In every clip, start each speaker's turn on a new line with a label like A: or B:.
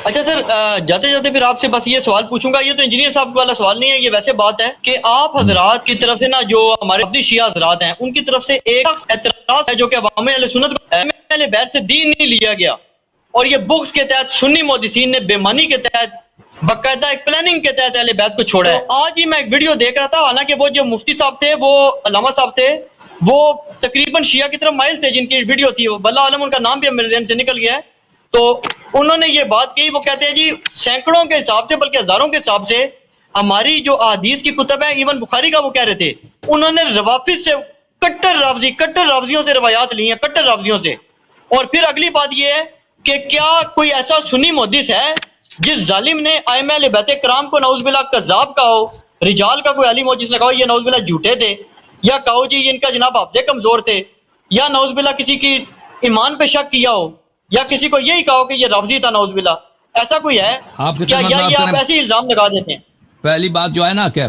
A: اچھا سر، جاتے جاتے پھر آپ سے بس یہ سوال پوچھوں گا، یہ تو انجینئر صاحب والا سوال نہیں ہے، یہ ویسے بات ہے کہ آپ حضرات کی طرف سے نا، جو ہمارے رافضی شیعہ حضرات ہیں، ان کی طرف سے ایک اعتراض ہے جو کہ عوام اہل سنت کو اہل بیت سے دین نہیں لیا گیا، اور یہ بغض کے تحت سنی محدثین نے بےمانی کے تحت باقاعدہ ایک پلاننگ کے تحت اہل بیت کو چھوڑا ہے۔ آج ہی میں ایک ویڈیو دیکھ رہا تھا، حالانکہ وہ جو مفتی صاحب تھے، وہ علامہ صاحب تھے، وہ تقریباً شیعہ کی طرف مائل تھے، جن کی ویڈیو تھی، وہ واللہ عالم ان کا نام بھی اب میرے ذہن سے نکل گیا ہے، تو انہوں نے یہ بات کہی، وہ کہتے ہیں جی سینکڑوں کے حساب سے بلکہ ہزاروں کے حساب سے ہماری جو احادیث کی کتب ہیں، ایون بخاری کا وہ کہہ رہے تھے، انہوں نے روافض سے کٹر رافضیوں سے روایات لی ہیں، کٹر رافضیوں سے۔ اور پھر اگلی بات یہ ہے کہ کیا کوئی ایسا سنی محدث ہے جس ظالم نے ائمہ اہل بیت کرام کو نعوذ باللہ کذاب کہا ہو، رجال کا کوئی علی محدث نے کہا ہو یہ نعوذ باللہ جھوٹے تھے، یا کہو جی ان کا جناب حافظے کمزور تھے، یا نعوذ باللہ کسی کی ایمان پہ شک کیا ہو، یا کسی کو یہی کہو کہ یہ رافضی تھا نعوذ باللہ، ایسا کوئی ہے کیا؟ یا یہ آپ ایسے الزام لگا دیتے ہیں؟
B: پہلی بات جو ہے نا کہ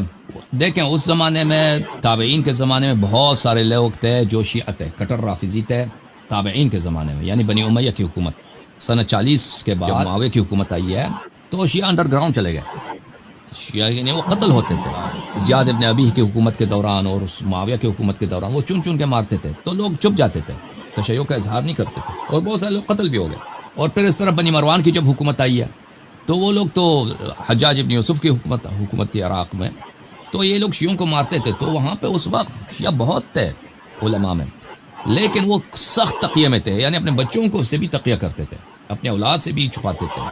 B: دیکھیں، اس زمانے میں تابعین کے زمانے میں بہت سارے لوگ تھے جو شیعہ تھے، کٹر رافضی تھے تابعین کے زمانے میں، یعنی بنی امیہ کی حکومت سنہ 40 کے بعد جب معاویہ کی حکومت آئی ہے تو شیعہ انڈر گراؤنڈ چلے گئے، شیعہ یعنی وہ قتل ہوتے تھے زیاد ابن ابی کی حکومت کے دوران اور معاویہ کی حکومت کے دوران، وہ چن چن کے مارتے تھے تو لوگ چپ جاتے تھے، تشیع کا اظہار نہیں کرتے تھے، اور بہت سارے لوگ قتل بھی ہو گئے۔ اور پھر اس طرح بنی مروان کی جب حکومت آئی ہے تو وہ لوگ تو حجاج ابن یوسف کی حکومت تھی عراق میں، تو یہ لوگ شیعوں کو مارتے تھے، تو وہاں پہ اس وقت شیعہ بہت تھے علماء میں، لیکن وہ سخت تقیہ میں تھے، یعنی اپنے بچوں کو سے بھی تقیہ کرتے تھے، اپنے اولاد سے بھی چھپاتے تھے،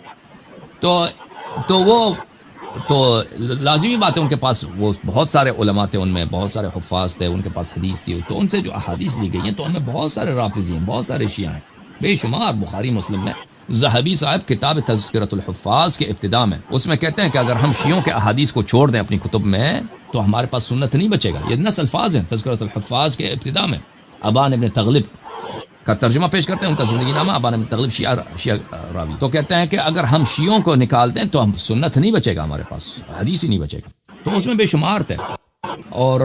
B: تو لازمی بات ہے ان کے پاس وہ بہت سارے علماء تھے، ان میں بہت سارے حفاظ تھے، ان کے پاس حدیث تھی، تو ان سے جو احادیث لی گئی ہیں تو ان میں بہت سارے رافضی ہیں، بہت سارے شیعہ ہیں، بے شمار۔ بخاری مسلم میں ذہبی صاحب کتاب تذکرۃ الحفاظ کے ابتداء میں اس میں کہتے ہیں کہ اگر ہم شیعوں کے احادیث کو چھوڑ دیں اپنی کتب میں تو ہمارے پاس سنت نہیں بچے گا، یہ نص الفاظ ہیں تذکرۃ الحفاظ کے ابتداء میں۔ ابان ابن تغلب کا ترجمہ پیش کرتے ہیں، ان کا زندگی نامہ ابان ابن تغلب شیعہ راوی، تو کہتے ہیں کہ اگر ہم شیعوں کو نکال دیں تو ہم سنت نہیں بچے گا، ہمارے پاس حدیث ہی نہیں بچے گا، تو اس میں بے شمار تھے۔ اور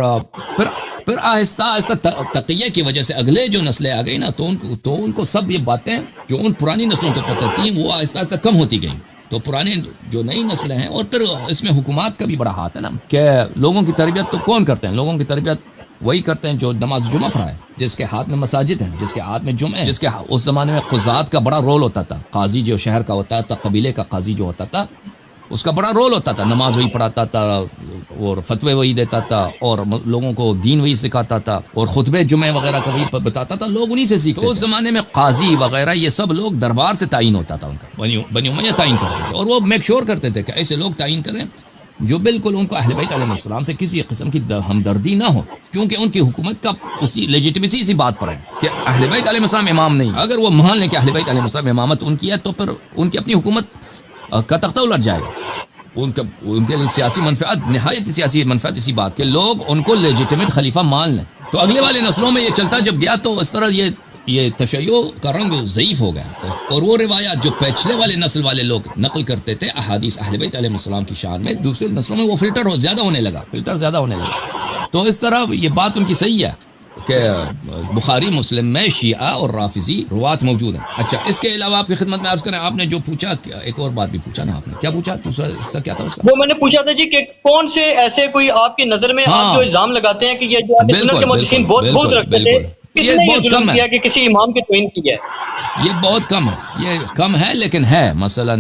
B: پھر آہستہ آہستہ تقیہ کی وجہ سے اگلے جو نسلیں آ گئی نا تو ان کو سب یہ باتیں جو ان پرانی نسلوں کو پتہ تھیں وہ آہستہ آہستہ کم ہوتی گئیں، تو پرانے جو نئی نسلیں ہیں، اور پھر اس میں حکومات کا بھی بڑا ہاتھ ہے نا، کہ لوگوں کی تربیت تو کون کرتے ہیں؟ لوگوں کی تربیت وہی کرتے ہیں جو نماز جمعہ پڑھائے، جس کے ہاتھ میں مساجد ہیں، جس کے ہاتھ میں جمعہ ہیں، جس کے اس زمانے میں قضات کا بڑا رول ہوتا تھا، قاضی جو شہر کا ہوتا تھا، قبیلے کا قاضی جو ہوتا تھا، اس کا بڑا رول ہوتا تھا، نماز وہی پڑھاتا تھا اور فتوے وہی دیتا تھا اور لوگوں کو دین وہی سکھاتا تھا اور خطبے جمعہ وغیرہ کا وہی بتاتا تھا، لوگ انہی سے سیکھتے تھے۔ تو اس زمانے میں قاضی وغیرہ یہ سب لوگ دربار سے تعین ہوتا تھا، ان کا بنی امیہ تعین کرتے تھے، اور وہ میک شور کرتے تھے کہ ایسے لوگ تعین کریں جو بالکل ان کو اہل بیت علیہ السلام سے کسی قسم کی ہمدردی نہ ہو، کیونکہ ان کی حکومت کا اسی لیجیٹمیسی اسی بات پر ہے کہ اہل بیت علیہ السلام امام نہیں۔ اگر وہ مان لیں کہ اہل بیت علیہ السلام امامت ان کی ہے تو پھر ان کی اپنی حکومت کا تختہ الٹ جائے گا۔ ان کے لیے سیاسی منفعت، نہایت سیاسی منفعت اسی بات کہ لوگ ان کو لیجیٹمیٹ خلیفہ مان لیں۔ تو اگلے والے نسلوں میں یہ چلتا جب گیا تو اس طرح یہ تشیع کا رنگ ضعیف ہو گیا، اور وہ روایات جو پچھلے والے نسل والے لوگ نقل کرتے تھے احادیث اہل بیت علیہ السلام کی شان میں، دوسرے نسلوں میں وہ فلٹر زیادہ ہونے لگا۔ تو اس طرح یہ بات ان کی صحیح ہے کہ بخاری مسلم میں شیعہ اور رافضی روات موجود ہیں۔ اچھا، اس کے علاوہ آپ کی خدمت میں عرض کریں، آپ نے جو پوچھا، ایک اور بات بھی پوچھا نا آپ نے، کیا پوچھا؟ دوسرا حصہ کیا تھا اس کا؟
A: وہ میں نے پوچھا تھا جی کہ کون سے ایسے کوئی آپ کی نظر میں آپ جو الزام لگاتے ہیں کہ یہ جو سنت کے محدثین بہت رکھتے تھے،
B: یہ بہت کم ہے
A: کہ کسی امام کی توہین کی ہے؟
B: یہ بہت کم ہے، یہ کم ہے لیکن ہے۔ مثلا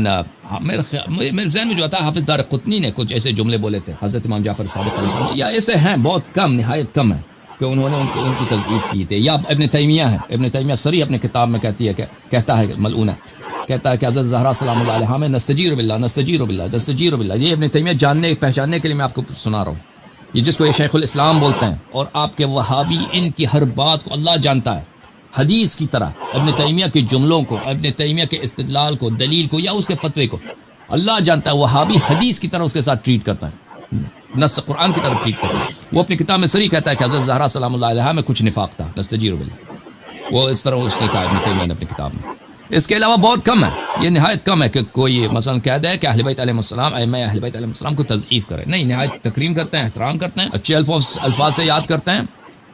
B: میرے ذہن میں جو آتا ہے، حافظ دار قطنی نے کچھ ایسے جملے بولے تھے حضرت امام جعفر صادق علیہ السلام، یا ایسے ہیں بہت کم، نہایت کم ہے کہ انہوں نے ان کی تضعیف کی تھی۔ یا ابن تیمیہ ہے، ابن تیمیہ صریح اپنے کتاب میں کہتا ہے ملعون ہے، کہتا ہے کہ حضرت زہرا سلام اللہ علیہا میں نستجیر باللہ، یہ ابن تیمیہ جاننے پہچاننے کے لیے میں آپ کو سنا رہا ہوں، یہ جس کو یہ شیخ الاسلام بولتے ہیں، اور آپ کے وہابی ان کی ہر بات کو اللہ جانتا ہے حدیث کی طرح، ابن تیمیہ کے جملوں کو، ابن تیمیہ کے استدلال کو، دلیل کو، یا اس کے فتوے کو اللہ جانتا ہے۔ وہابی حدیث کی طرح اس کے ساتھ ٹریٹ کرتا ہے، نص قرآن کی طرف ٹریٹ کرتا ہے۔ وہ اپنی کتاب میں صریح کہتا ہے کہ حضرت زہرا سلام اللہ علیہا میں کچھ نفاق تھا، نستجیر باللہ، وہ اس طرح اس نے کہا ابن تیمیہ نے اپنی کتاب میں۔ اس کے علاوہ بہت کم ہے، یہ نہایت کم ہے کہ کوئی مثلا کہہ دے کہ اہل بیت علیہ السلام، ائمہ اہل بیت علیہ السلام کو تضعیف کرے، نہیں، نہایت تکریم کرتے ہیں، احترام کرتے ہیں، اچھے الفاظ سے یاد کرتے ہیں،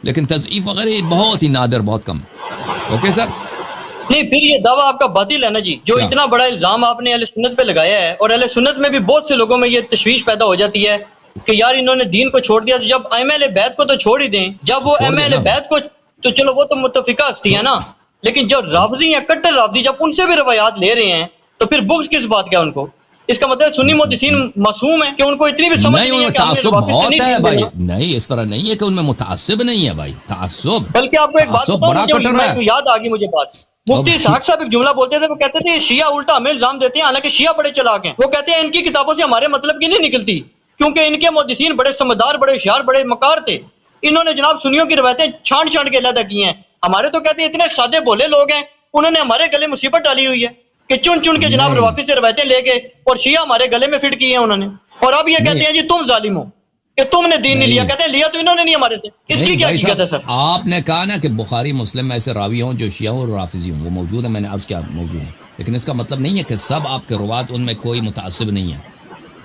B: لیکن تضعیف وغیرہ بہت ہی نادر، بہت کم ہے۔ Okay sir?
A: نہیں پھر یہ دعویٰ آپ کا باطل ہے نا جی، جو
B: کیا؟
A: اتنا بڑا الزام آپ نے اہل سنت پہ لگایا ہے، اور اہل سنت میں بھی بہت سے لوگوں میں یہ تشویش پیدا ہو جاتی ہے کہ یار انہوں نے دین کو چھوڑ دیا، تو جب ائمہ اہل بیت کو تو چھوڑ ہی دیں، جب وہ
B: چھوڑ
A: ائمہ
B: دیں
A: اہل
B: نا۔
A: بیت کو تو چلو وہ تو متفقہ ہستی ہے نا، لیکن جو رافضی ہیں کٹر رافضی جب ان سے بھی روایات لے رہے ہیں تو پھر بغض کس بات کا ان کو؟ اس کا مطلب سنی محدثین معصوم ہے کہ ان کو اتنی بھی سمجھ
B: نہیں، ان
A: نہیں ہے
B: میں
A: کہ ہم نے
B: تعصب
A: روافض سے
B: بہت
A: نہیں
B: ہے
A: دین
B: بھائی،
A: لینا۔
B: نہیں اس طرح نہیں ہے کہ ان میں متعصب نہیں ہے بھائی، تعصب
A: بلکہ آپ کو ایک بات
B: تعصب
A: بتاؤں،
B: بڑا کٹر ہے۔
A: مجھے یاد آ گئی مجھے بات، مفتی اسحاق صاحب ایک جملہ بولتے تھے، وہ کہتے تھے شیعہ الٹا ہمیں الزام دیتے ہیں، حالانکہ شیعہ بڑے چلاک ہیں، وہ کہتے ہیں ان کی کتابوں سے ہمارے مطلب کی نہیں نکلتی، کیونکہ ان کے محدثین بڑے سمجھدار، بڑے ہوشیار، بڑے مکار تھے، انہوں نے جناب سنیوں کی روایتیں چھانٹ چھانٹ کے علیحدہ کی ہیں، ہمارے تو کہتے ہیں اتنے سادے بھولے لوگ ہیں، انہوں نے ہمارے گلے مصیبت ڈالی ہوئی ہے کہ چن چن کے جناب
B: نہیں
A: روافض سے روایتیں لے کے اور شیعہ ہمارے گلے میں فٹ کی ہیں انہوں نے، اور اب یہ کہتے
B: نہیں
A: ہیں جی تم ظالم ہو کہ تم نے دین نہیں لیا،
B: نہیں
A: کہتے ہیں لیا تو انہوں نے نہیں ہمارے سے، اس کی
B: نہیں
A: کیا
B: بھائی
A: حقیقت ہے سر؟
B: صاحب، آپ نے کہا نا کہ بخاری مسلم میں ایسے راوی ہوں جو شیعہ اور رافضی ہوں، وہ موجود ہے، میں نے عرض کیا موجود ہے، لیکن اس کا مطلب نہیں ہے کہ سب آپ کے روات ان میں کوئی متعصب نہیں ہے،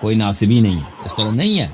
B: کوئی ناصبی نہیں ہے، اس طرح نہیں ہے۔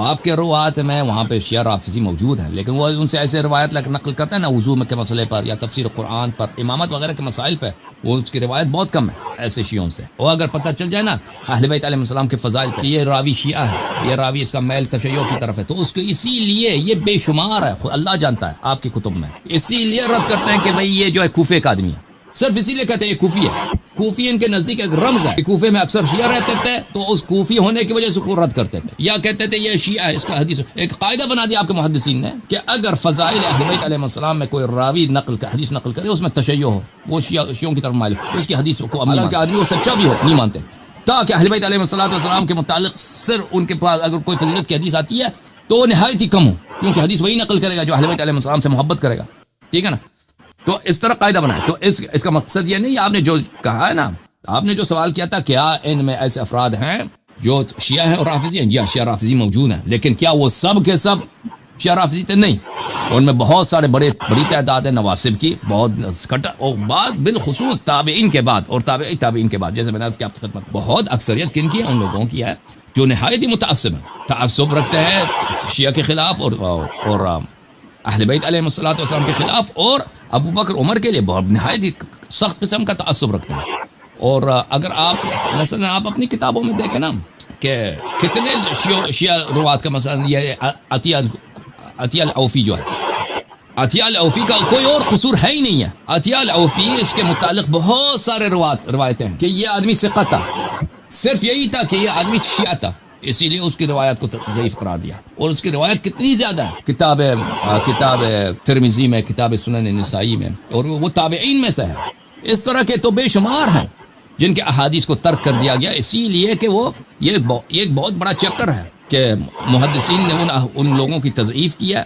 B: آپ کے روات میں وہاں پہ شیعہ رافضی موجود ہیں، لیکن وہ ان سے ایسے روایت نقل کرتے ہیں نا وضو کے مسئلے پر یا تفسیر قرآن پر، امامت وغیرہ کے مسائل پہ، وہ اس کی روایت بہت کم ہے ایسے شیعوں سے۔ اور اگر پتہ چل جائے نا اہل بیت علیہ السلام کے فضائل پہ یہ راوی شیعہ ہے، یہ راوی اس کا میل تشیع کی طرف ہے، تو اس کو اسی لیے یہ بے شمار ہے، اللہ جانتا ہے آپ کی کتب میں، اسی لیے رد کرتے ہیں کہ بھئی یہ جو ہے کوفے کا آدمی ہے، صرف اسی لیے کہتے ہیں یہ کوفی ہے۔ کوفی ان کے نزدیک ایک رمز ہے، کوفے میں اکثر شیعہ رہتے تھے تو اس کوفی ہونے کی وجہ سے کو رد کرتے تھے، یا کہتے تھے یہ شیعہ ہے، اس کا حدیث ایک قاعدہ بنا دیا آپ کے محدثین نے کہ اگر فضائل اہل بیت علیہ السلام میں کوئی راوی حدیث نقل کرے اس میں تشیع ہو، وہ شیعوں کی طرف مائل ہو، تو اس کی حدیث کو حالانکہ آدمی وہ سچا بھی ہو نہیں مانتے، تاکہ اہل بیت علیہ السلام کے متعلق صرف ان کے پاس اگر کوئی فضیلت کی حدیث آتی ہے تو وہ نہایت ہی کم ہو، کیونکہ حدیث وہی نقل کرے گا جو اہل بیت علیہ السلام سے محبت کرے گا، ٹھیک ہے نا؟ تو اس طرح قاعدہ بنائے۔ تو اس کا مقصد یہ نہیں، آپ نے جو کہا ہے نا، آپ نے جو سوال کیا تھا کیا ان میں ایسے افراد ہیں جو شیعہ ہیں اور رافضی ہیں؟ جی ہاں، شیعہ رافضی موجود ہیں، لیکن کیا وہ سب کے سب شیعہ رافضی تھے؟ نہیں، ان میں بہت سارے بڑی تعداد ہے نواسب کی، بہت کٹر، اور بعض بالخصوص تابعین کے بعد اور تابعین کے بعد، جیسے میں نے عرض کیا آپ کی خدمت، بہت اکثریت کن کی ہے؟ ان لوگوں کی ہے جو نہایت ہی متعصب ہیں، تعصب رکھتے ہیں شیعہ کے خلاف اور اہل بیت علیہ السلام کے خلاف، اور ابو بکر عمر کے لیے بہت نہایت ہی سخت قسم کا تعصب رکھتے ہیں۔ اور اگر آپ مثلا آپ اپنی کتابوں میں دیکھیں نا کہ کتنے شیعہ روات کا مثلا یہ عطیہ العوفی جو ہے، عطیہ العوفی کا کوئی اور قصور ہے ہی نہیں ہے، عطیہ العوفی اس کے متعلق بہت سارے روایتیں ہیں کہ یہ آدمی ثقہ تھا، صرف یہی تھا کہ یہ آدمی شیعہ تھا، اسی لیے اس کی روایت کو ضعیف قرار دیا، اور اس کی روایت کتنی زیادہ ہے، کتاب ترمذی میں، کتاب سنن نسائی میں، اور وہ تابعین میں سے ہے۔ اس طرح کے تو بے شمار ہیں جن کے احادیث کو ترک کر دیا گیا، اسی لیے کہ وہ یہ ایک بہت بڑا چیپٹر ہے کہ محدثین نے ان لوگوں کی تضعیف کیا،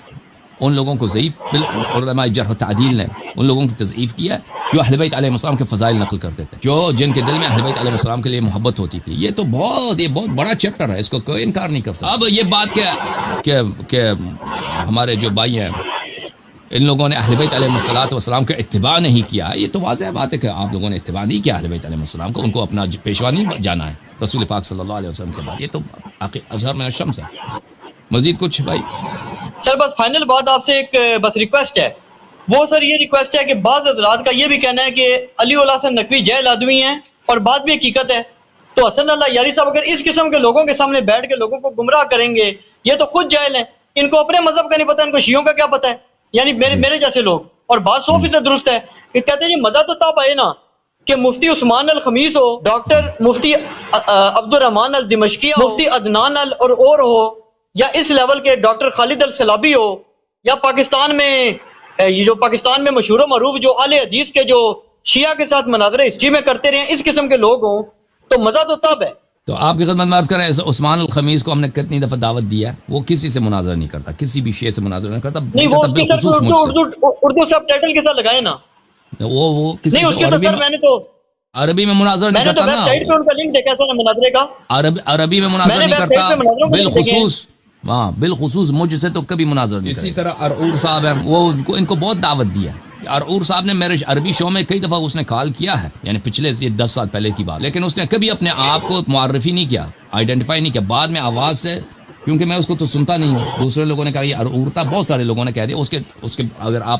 B: ان لوگوں کو ضعیف، علماء جرح و تعدیل نے ان لوگوں کی تضعیف کیا جو اہل بیت علیہ السلام کے فضائل نقل کرتے تھے، جن کے دل میں اہل بیت علیہ السلام کے لیے محبت ہوتی تھی۔ یہ تو بہت بڑا چیپٹر ہے، اس کو کوئی انکار نہیں کر سکتا۔ اب یہ بات کہ ہمارے جو بھائی ہیں ان لوگوں نے اہل بیت علیہ السلام کا اتباع نہیں کیا، یہ تو واضح بات ہے کہ آپ لوگوں نے اتباع نہیں کیا اہل بیت علیہ السلام کو، ان کو اپنا پیشوا نہیں جانا ہے رسول پاک صلی اللہ علیہ وسلم کے بعد، یہ تو اظہر من الشمس ہے۔ مزید کچھ بھائی؟
A: سر بس فائنل بات آپ سے ایک بس ریکویسٹ ہے، وہ سر یہ ریکویسٹ ہے کہ بعض حضرات کا یہ بھی کہنا ہے کہ علی الحسن نقوی جاہل آدمی ہیں، اور بات بھی حقیقت ہے، تو حسن اللہ یاری صاحب اگر اس قسم کے لوگوں کے سامنے بیٹھ کے لوگوں کو گمراہ کریں گے، یہ تو خود جاہل ہیں، ان کو اپنے مذہب کا نہیں پتہ، ان کو شیعوں کا کیا پتہ ہے، یعنی میرے جیسے لوگ، اور بات 100% درست ہے کہ کہتے ہیں جی مزہ تو تب آئے نا کہ مفتی عثمان الخمیس ہو، ڈاکٹر مفتی عبد الرحمن الدمشقی ہو، مفتی عدنان اور ہو، یا اس لیول کے ڈاکٹر خالد السلابی ہو، یا پاکستان میں مشہور و معروف جو اہل حدیث کے جو شیعہ کے ساتھ مناظرے ہسٹری میں کرتے رہے ہیں، اس قسم کے لوگ ہوں، تو مزہ تو تب ہے۔
B: تو آپ کی خدمت میں عرض کریں، عثمان الخمیس کو ہم نے کتنی دفعہ دعوت دیا، وہ کسی سے مناظرہ نہیں کرتا، کسی بھی شیعہ سے مناظرہ نہیں کرتا،
A: نہیں وہ
B: بالخصوص مجھ سے،
A: اردو سب ٹائٹل کے ساتھ لگائے نا،
B: وہ کسی
A: نہیں اس کے تو سر میں نے تو
B: عربی میں مناظرہ نہیں کرتا نا،
A: ویب سائٹ پہ ان کا لنک دیکھا تھا نا مناظرے کا،
B: عربی میں مناظرہ نہیں کرتا، بالخصوص مجھ سے تو کبھی مناظرہ نہیں کرتا۔ اسی طرح ارعور صاحب ہیں، وہ ان کو بہت دعوت دیا ہے، ارعور صاحب نے میرے عربی شو میں کئی دفعہ اس نے کال کیا ہے، یعنی پچھلے 10 سال پہلے کی بات، لیکن اس نے کبھی اپنے آپ کو معرفی نہیں کیا، آئیڈینٹیفائی نہیں کیا، بعد میں آواز سے، کیونکہ میں اس کو تو سنتا نہیں ہوں، دوسرے لوگوں نے کہا یہ ارعور تھا، بہت سارے لوگوں نے کہہ دیا، اس کے اگر آپ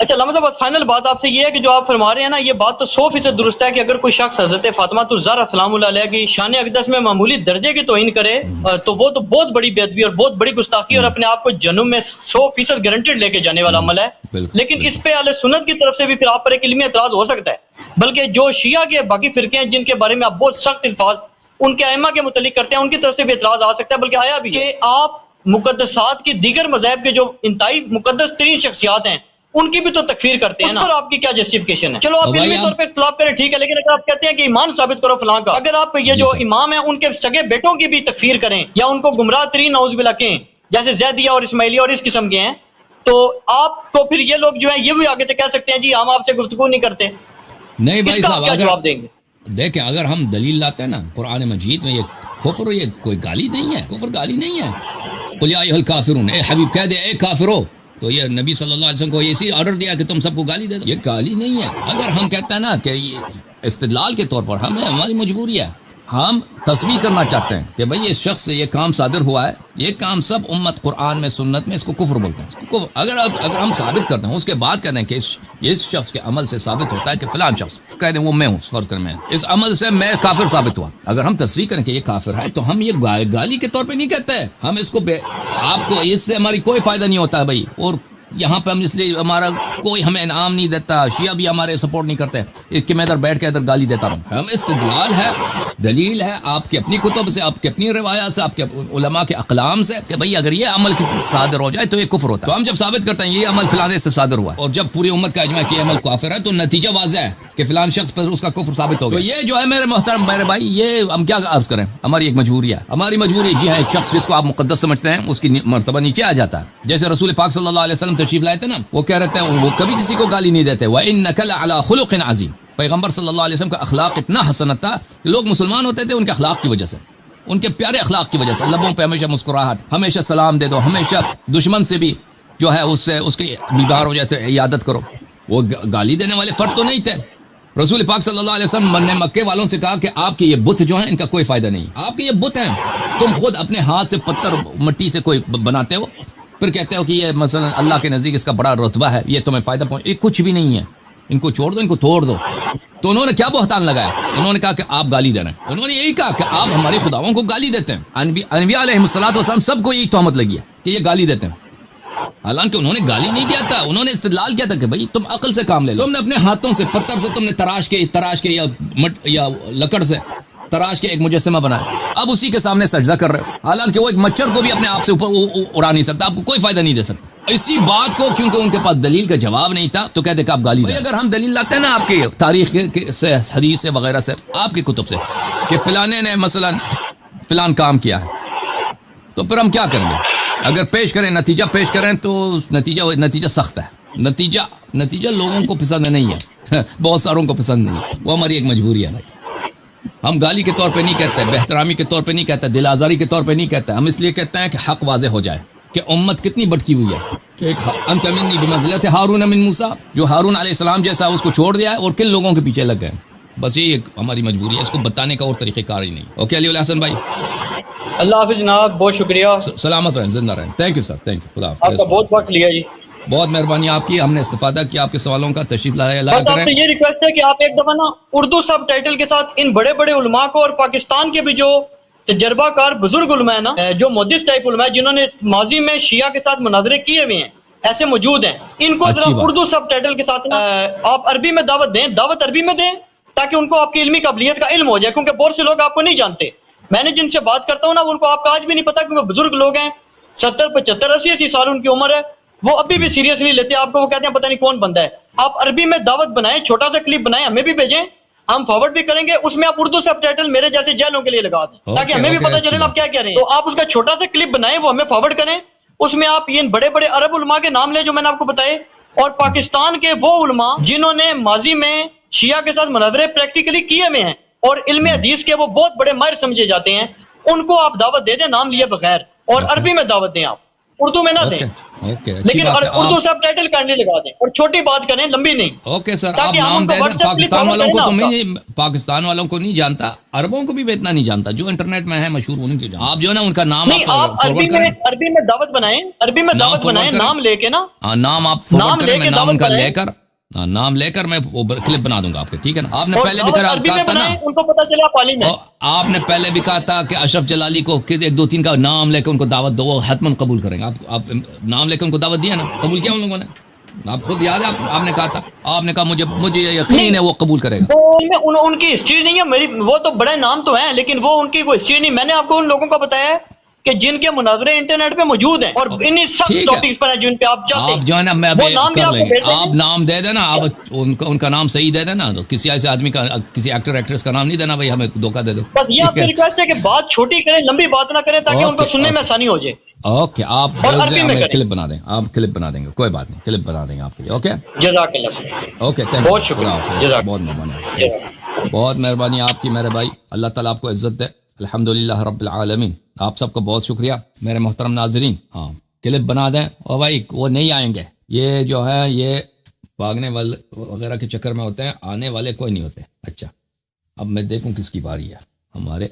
A: اچھا علامہ صاحب فائنل بات آپ سے یہ ہے کہ جو آپ فرما رہے ہیں نا یہ بات تو 100% درست ہے کہ اگر کوئی شخص حضرت فاطمہ الزہرا سلام اللہ علیہ کی شان اقدس میں معمولی درجے کی توہین کرے تو وہ تو بہت بڑی بے ادبی اور بہت بڑی گستاخی اور اپنے آپ کو جہنم میں 100% گارنٹیڈ لے کے جانے والا عمل ہے. لیکن اس پہ اہل سنت کی طرف سے بھی پھر آپ پر ایک علمی اعتراض ہو سکتا ہے. بلکہ جو شیعہ کے باقی فرقے ہیں جن کے بارے میں آپ بہت سخت الفاظ ان کے ائمہ کے متعلق کرتے ہیں ان کی طرف سے بھی اعتراض آ سکتا ہے. بلکہ آیا بھی کہ آپ مقدسات کی دیگر مذاہب کے جو انتہائی مقدس ترین شخصیات ہیں ان کی بھی تو تکفیر کرتے ہیں نا. اور آپ کی کیا جسٹیفیکیشن ہے؟ چلو آپ علمی طور پہ اختلاف کریں ٹھیک ہے, لیکن اگر آپ کہتے ہیں کہ ایمان ثابت کرو فلاں کا, اگر آپ یہ جو امام ہیں ان کے سگے بیٹوں کی بھی تکفیر کریں یا ان کو گمراہ ترین نعوذ باللہ کہیں جیسے زیدیہ اور اسماعیلیہ اور اس قسم کے ہیں, تو آپ کو پھر یہ لوگ جو ہیں یہ بھی آگے سے کہہ سکتے ہیں جی ہم آپ سے گفتگو نہیں کرتے.
B: نہیں بھائی صاحب,
A: کیا جواب دیں گے؟
B: دیکھیں اگر ہم دلیل لاتے ہیں نا قرآن مجید میں, یہ کفر یہ کوئی گالی نہیں ہے, کفر گالی نہیں ہے. قل یا ایھا الکافرون, اے حبیب کہہ دے اے کافرو, تو یہ نبی صلی اللہ علیہ وسلم کو اسی آرڈر دیا کہ تم سب کو گالی دے دو, یہ گالی نہیں ہے. اگر ہم کہتے ہیں نا کہ یہ استدلال کے طور پر ہمیں ہماری مجبوری ہے, ہم تصریح کرنا چاہتے ہیں کہ بھئی اس شخص سے یہ کام صادر ہوا ہے, یہ کام سب امت قرآن میں سنت میں اس کو کفر بولتے ہیں. اگر ہم ثابت کرتے ہیں اس کے بعد کہتے ہیں کہ اس شخص کے عمل سے ثابت ہوتا ہے کہ فلان شخص کہہ دیں وہ میں ہوں, فرض کر میں اس عمل سے میں کافر ثابت ہوا, اگر ہم تصریح کریں کہ یہ کافر ہے تو ہم یہ گالی کے طور پہ نہیں کہتے. ہم اس کو آپ کو اس سے ہماری کوئی فائدہ نہیں ہوتا ہے بھائی, اور یہاں پہ ہم اس لیے ہمارا کوئی ہمیں انعام نہیں دیتا, شیعہ بھی ہمارے سپورٹ نہیں کرتے کہ میں ادھر بیٹھ کے ادھر گالی دیتا رہوں. ہم استدلال ہے, دلیل ہے آپ کی اپنی کتب سے, آپ کی اپنی روایات سے, آپ کے علماء کے اقلام سے کہ بھئی اگر یہ عمل کسی سے صادر ہو جائے تو یہ کفر ہوتا ہے. تو ہم جب ثابت کرتے ہیں یہ عمل فلاں سے صادر ہوا ہے اور جب پوری امت کا اجماع کہ یہ عمل کافر ہے تو نتیجہ واضح ہے کہ فلان شخص پر اس کا کفر ثابت ہو گیا. تو یہ جو ہے میرے محترم میرے بھائی, یہ ہم کیا عرض کریں, ہماری ایک مجبوری ہے. ہماری مجبوری جی ہے, ایک شخص جس کو آپ مقدس سمجھتے ہیں اس کی مرتبہ نیچے آ جاتا ہے. جیسے رسول پاک صلی اللہ علیہ وسلم تشریف لائے تھے نا, وہ کہہ رہے تھے وہ کبھی کسی کو گالی نہیں دیتے. وَإِنَّكَ لَعَلَىٰ خُلُقٍ عَظِيمٍ, پیغمبر صلی اللہ علیہ وسلم کا اخلاق اتنا حسن تھا کہ لوگ مسلمان ہوتے تھے ان کے اخلاق کی وجہ سے, ان کے پیارے اخلاق کی وجہ سے. لبوں پہ ہمیشہ مسکراہٹ, ہمیشہ سلام دے دو, ہمیشہ دشمن سے بھی جو ہے اس کے بیمار ہو جاتے عیادت کرو. وہ گالی دینے والے فرد تو نہیں تھے. رسول پاک صلی اللہ علیہ وسلم نے مکے والوں سے کہا کہ آپ کے یہ بت جو ہیں ان کا کوئی فائدہ نہیں, آپ کے یہ بت ہیں, تم خود اپنے ہاتھ سے پتھر مٹی سے کوئی بناتے ہو, پھر کہتے ہو کہ یہ مثلا اللہ کے نزدیک اس کا بڑا رتبہ ہے, یہ تمہیں فائدہ پہنچ, یہ کچھ بھی نہیں ہے, ان کو چھوڑ دو, ان کو توڑ دو. تو انہوں نے کیا بہتان لگایا, انہوں نے کہا کہ آپ گالی دے رہے ہیں. انہوں نے یہی کہا کہ آپ ہمارے خداؤں کو گالی دیتے ہیں. انبیاء علیہ الصلوۃ والسلام سب کو یہی تہمت لگی ہے کہ یہ گالی دیتے ہیں, حالانکہ انہوں نے گالی نہیں دیا تھا, انہوں نے استدلال کیا تھا کہ بھئی تم عقل سے کام لے لو. تم نے اپنے ہاتھوں سے پتھر سے تم نے تراش کے یا لکڑ سے تراش کے ایک مجسمہ بنایا, اب اسی کے سامنے سجدہ کر رہے ہو, حالانکہ وہ ایک مچھر کو بھی اپنے آپ سے اوپر اڑا نہیں سکتا, آپ کو کوئی فائدہ نہیں دے سکتا. اسی بات کو کیونکہ ان کے پاس دلیل کا جواب نہیں تھا تو کہتے کہ آپ گالی دیں. اگر ہم دلیل لاتے ہیں نا آپ کی تاریخ سے, حدیث سے وغیرہ سے, آپ کی کتب سے کہ فلانے نے مثلا فلان کام کیا ہے, تو پھر ہم کیا کریں گے؟ اگر پیش کریں, نتیجہ پیش کریں تو نتیجہ سخت ہے. نتیجہ لوگوں کو پسند نہیں ہے, بہت ساروں کو پسند نہیں ہے. وہ ہماری ایک مجبوری ہے بھائی. ہم گالی کے طور پہ نہیں کہتے, بہترامی کے طور پہ نہیں کہتے, دل آزاری کے طور پہ نہیں کہتے. ہم اس لیے کہتے ہیں کہ حق واضح ہو جائے کہ امت کتنی بٹکی ہوئی ہے. کہ ایک انت منی بمنزلۃ ہارون من موسیٰ, جو ہارون علیہ السلام جیسا اس کو چھوڑ دیا ہے اور کن لوگوں کے پیچھے لگ گئے. بس یہ ہماری مجبوری ہے, اس کو بتانے کا اور طریقہ کار ہی نہیں. اوکے علی الحسن بھائی,
A: اللہ حافظ جناب, بہت شکریہ,
B: سلامت رہیں, زندہ رہیں. Thank you sir, thank you, خدا حافظ.
A: آپ کا بہت وقت لیا جی,
B: بہت مہربانی آپ کی, ہم نے استفادہ کیا آپ کے سوالوں کا. تشریف لایا
A: بس آپ سے یہ ریکویسٹ ہے کہ آپ ایک دفعہ نا اردو سب ٹائٹل کے ساتھ ان بڑے بڑے علماء کو, اور پاکستان کے بھی جو تجربہ کار بزرگ علماء ہیں نا, جو محدث ٹائپ علماء ہیں جنہوں نے ماضی میں شیعہ کے ساتھ مناظرے کیے ہوئے ہیں, ایسے موجود ہیں, ان کو ذرا اردو سب ٹائٹل کے ساتھ آپ عربی میں دعوت دیں, دعوت عربی میں دیں, تاکہ ان کو آپ کی علمی قابلیت کا علم ہو جائے. کیونکہ بہت سے لوگ آپ کو نہیں جانتے, میں نے جن سے بات کرتا ہوں نا ان کو آپ کا آج بھی نہیں پتا, کیونکہ بزرگ لوگ ہیں, 70 75 80 سال ان کی عمر ہے, وہ ابھی بھی سیریس نہیں لیتے آپ کو. وہ کہتے ہیں پتہ نہیں کون بندہ ہے. آپ عربی میں دعوت بنائیں, چھوٹا سا کلپ بنائیں, ہمیں بھی بھیجیں, ہم فارورڈ بھی کریں گے. اس میں آپ اردو سب ٹائٹل میرے جیسے جہلوں کے لیے لگا دیں, تاکہ ہمیں بھی پتہ چلے آپ کیا کہہ رہے ہیں. تو آپ اس کا چھوٹا سا کلپ بنائیں, وہ ہمیں فارورڈ کریں. اس میں آپ یہ بڑے بڑے عرب علماء کے نام لیں جو میں نے آپ کو بتائے, اور پاکستان کے وہ علماء جنہوں نے ماضی میں شیعہ کے ساتھ مناظرے پریکٹیکلی کیے ہوئے ہیں اور علم حدیث کے وہ بہت بڑے ماہر سمجھے جاتے ہیں, ان کو آپ دعوت دے دیں نام لیے بغیر, اور عربی میں دعوت دیں آپ. اردو میں نہ دیں،
B: اوکے
A: لیکن اردو سب ٹائٹل کرنے لگا دیں اور چھوٹی بات کریں، لمبی نہیں.
B: اوکے سر، آپ نام دے دیں. پاکستان والوں کو تو پاکستان والوں کو نہیں جانتا، عربوں کو بھی میں اتنا نہیں جانتا، جو انٹرنیٹ میں ہے مشہور انہیں کی جانتا. آپ جو ہے نا ان کا نام
A: آپ عربی میں دعوت بنائیں، عربی میں دعوت بنائیں، نام لے کے نا،
B: نام آپ فارورڈ کریں، میں نام ان کا لے کر نام لے کر میں کلپ بنا دوں گا آپ کے، ٹھیک ہے نا. آپ نے پہلے بھی کہا تھا نا،
A: ان کو پتہ چلا پالی میں،
B: آپ نے پہلے بھی کہا تھا کہ اشرف جلالی کو ایک دو تین کا نام لے کے ان کو دعوت دو، وہ حتماً قبول کریں گے. آپ نام لے کے ان کو دعوت دیا نا، قبول کیا ان لوگوں نے؟ آپ خود یاد ہے، آپ نے کہا تھا، آپ نے کہا مجھے یقین ہے وہ قبول کرے گا.
A: ان کی ہسٹری نہیں ہے میری، وہ تو بڑے نام تو ہیں لیکن وہ ان کی کوئی ہسٹری نہیں. میں نے آپ کو ان لوگوں کا بتایا ہے کہ جن کے مناظرے انٹرنیٹ پہ موجود ہیں اور انہی سب ٹاپکس پر ہیں جن پہ آپ چاہتے ہیں.
B: آپ جو ہے نا میں کر لیں گے، آپ نام دے دینا، آپ ان کا نام صحیح دے دینا. تو کسی ایسے آدمی کا، کسی ایکٹر ایکٹریس کا نام نہیں دینا بھائی، ہمیں دھوکہ دے دو.
A: بس یہ آپ کی ریکویسٹ ہے کہ بات چھوٹی کریں، لمبی بات نہ کریں تاکہ ان کو سننے میں آسانی ہو جائے.
B: اوکے، آپ ہمیں کلپ بنا دیں، آپ کلپ بنا دیں گے، کوئی بات نہیں، کلپ بنا دیں گے آپ کے لیے. اوکے،
A: جزاک اللہ.
B: اوکے، تھینک یو، خدا حافظ. بہت مہربانی، بہت مہربانی آپ کی میرے بھائی. اللہ تعالیٰ آپ کو عزت دے. الحمدللہ رب العالمین. آپ سب کا بہت شکریہ میرے محترم ناظرین. ہاں، کلپ بنا دیں. اور بھائی وہ نہیں آئیں گے، یہ جو ہے یہ بھاگنے والے وغیرہ کے چکر میں ہوتے ہیں، آنے والے کوئی نہیں ہوتے. اچھا، اب میں دیکھوں کس کی باری ہے. ہمارے